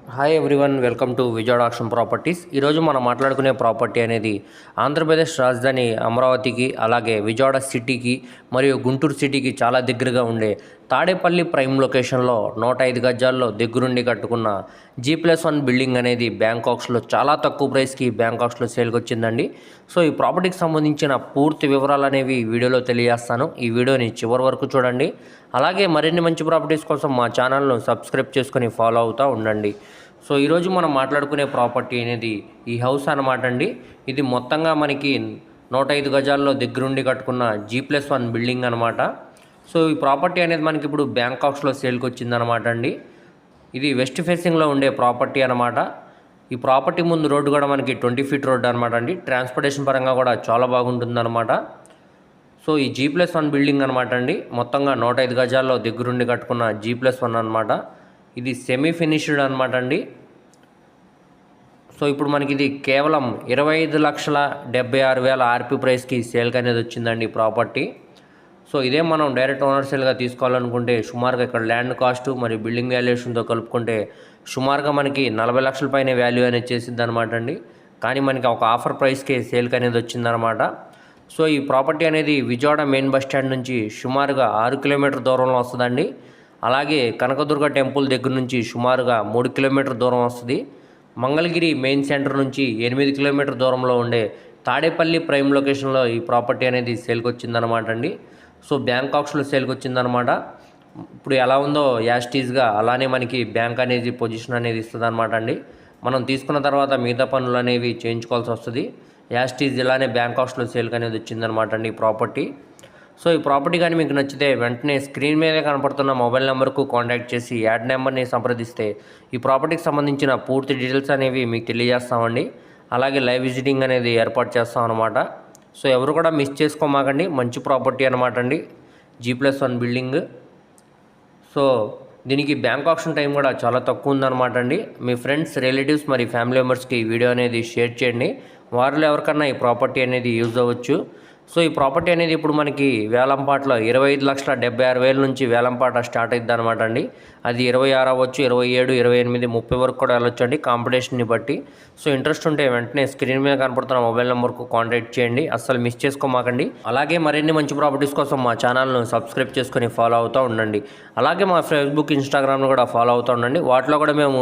Hi everyone, welcome to Vijayawada auction properties. ఈరోజు మనం మాట్లాడుకునే ప్రాపర్టీ అనేది ఆంధ్రప్రదేశ్ రాజధాని అమరావతికి, అలాగే విజయవాడ సిటీకి మరియు గుంటూరు సిటీకి చాలా దగ్గరగా ఉండే తాడేపల్లి ప్రైమ్ లొకేషన్లో 105 గజాల్లో దగ్గరుండి కట్టుకున్న G+1 బిల్డింగ్ అనేది బ్యాంకాక్స్లో చాలా తక్కువ ప్రైస్కి బ్యాంకాక్స్లో సేల్కి వచ్చిందండి. సో ఈ ప్రాపర్టీకి సంబంధించిన పూర్తి వివరాలు అనేవి ఈ వీడియోలో తెలియజేస్తాను. ఈ వీడియోని చివరి వరకు చూడండి. అలాగే మరిన్ని మంచి ప్రాపర్టీస్ కోసం మా ఛానల్ను సబ్స్క్రైబ్ చేసుకొని ఫాలో అవుతూ ఉండండి. సో ఈరోజు మనం మాట్లాడుకునే ప్రాపర్టీ అనేది ఈ హౌస్ అన్నమాట అండి. ఇది మొత్తంగా మనకి 105 గజాల్లో దగ్గరుండి కట్టుకున్న G+1 బిల్డింగ్ అనమాట. సో ఈ ప్రాపర్టీ అనేది మనకి ఇప్పుడు బ్యాంకాక్స్లో సేల్కి వచ్చిందనమాట అండి. ఇది వెస్ట్ ఫేసింగ్లో ఉండే ప్రాపర్టీ అనమాట. ఈ ప్రాపర్టీ ముందు రోడ్డు కూడా మనకి 20 ఫీట్ రోడ్డు అనమాట అండి. ట్రాన్స్పోర్టేషన్ పరంగా కూడా చాలా బాగుంటుందన్నమాట. సో ఈ G+1 బిల్డింగ్ అనమాట అండి. మొత్తంగా 105 గజాల్లో దగ్గరుండి కట్టుకున్న G+1 అనమాట. ఇది సెమీ ఫినిష్డ్ అనమాట అండి. సో ఇప్పుడు మనకి ఇది కేవలం 25,76,000 ఆర్పీ ప్రైస్కి సేల్కి అనేది వచ్చిందండి ఈ ప్రాపర్టీ. సో ఇదే మనం డైరెక్ట్ ఓనర్ సేల్గా తీసుకోవాలనుకుంటే సుమారుగా ఇక్కడ ల్యాండ్ కాస్ట్ మరియు బిల్డింగ్ వాల్యుయేషన్తో కలుపుకుంటే సుమారుగా మనకి 40 లక్షల పైన వాల్యూ అనేది చేసింది అనమాట అండి. కానీ మనకి ఒక ఆఫర్ ప్రైస్కి సేల్కి అనేది వచ్చిందనమాట. సో ఈ ప్రాపర్టీ అనేది విజయవాడ మెయిన్ బస్ స్టాండ్ నుంచి సుమారుగా 6 కిలోమీటర్ దూరంలో వస్తుందండి. అలాగే కనకదుర్గ టెంపుల్ దగ్గర నుంచి సుమారుగా 3 కిలోమీటర్ దూరం వస్తుంది. మంగళగిరి మెయిన్ సెంటర్ నుంచి 8 కిలోమీటర్ దూరంలో ఉండే తాడేపల్లి ప్రైమ్ లొకేషన్లో ఈ ప్రాపర్టీ అనేది సేల్కి వచ్చిందనమాట అండి. సో బ్యాంకాక్స్లో సేల్కి వచ్చిందనమాట. ఇప్పుడు ఎలా ఉందో యాస్టీజ్గా అలానే మనకి బ్యాంక్ అనేది పొజిషన్ అనేది ఇస్తుంది అనమాట అండి. మనం తీసుకున్న తర్వాత మిగతా పనులు అనేవి చేయించుకోవాల్సి వస్తుంది. యాస్టీజ్ ఇలానే బ్యాంకాక్స్లో సేల్కి అనేది వచ్చిందనమాట అండి ఈ ప్రాపర్టీ. సో ఈ ప్రాపర్టీ కానీ మీకు నచ్చితే వెంటనే స్క్రీన్ మీద కనపడుతున్న మొబైల్ నెంబర్కు కాంటాక్ట్ చేసి యాడ్ నెంబర్ని సంప్రదిస్తే ఈ ప్రాపర్టీకి సంబంధించిన పూర్తి డీటెయిల్స్ అనేవి మీకు తెలియజేస్తామండి. అలాగే లైవ్ విజిటింగ్ అనేది ఏర్పాటు చేస్తాం అనమాట. సో ఎవరు కూడా మిస్ చేసుకోమాకండి. మంచి ప్రాపర్టీ అనమాట అండి, G+1 బిల్డింగ్. సో దీనికి బ్యాంక్ ఆప్షన్ టైం కూడా చాలా తక్కువ ఉందన్నమాట అండి. మీ ఫ్రెండ్స్, రిలేటివ్స్ మరి ఫ్యామిలీ మెంబర్స్కి ఈ వీడియో అనేది షేర్ చేయండి. వారిలో ఎవరికన్నా ఈ ప్రాపర్టీ అనేది యూజ్ అవ్వచ్చు. సో ఈ ప్రాపర్టీ అనేది ఇప్పుడు మనకి వేలంపాటలో 25,76,000 నుంచి వేలంపాట స్టార్ట్ అవుతుంది అనమాట అండి. అది 26 అవ్వచ్చు, 27, 28, 30 వరకు కూడా వెళ్ళొచ్చు అండి, కాంపిటీషన్ని బట్టి. సో ఇంట్రెస్ట్ ఉంటే వెంటనే స్క్రీన్ మీద కనపడుతున్న మొబైల్ నెంబర్కు కాంటాక్ట్ చేయండి. అస్సలు మిస్ చేసుకోమాకండి. అలాగే మరిన్ని మంచి ప్రాపర్టీస్ కోసం మా ఛానల్ను సబ్స్క్రైబ్ చేసుకొని ఫాలో అవుతూ ఉండండి. అలాగే మా ఫేస్బుక్, ఇన్స్టాగ్రామ్ను కూడా ఫాలో అవుతూ ఉండండి. వాటిలో కూడా మేము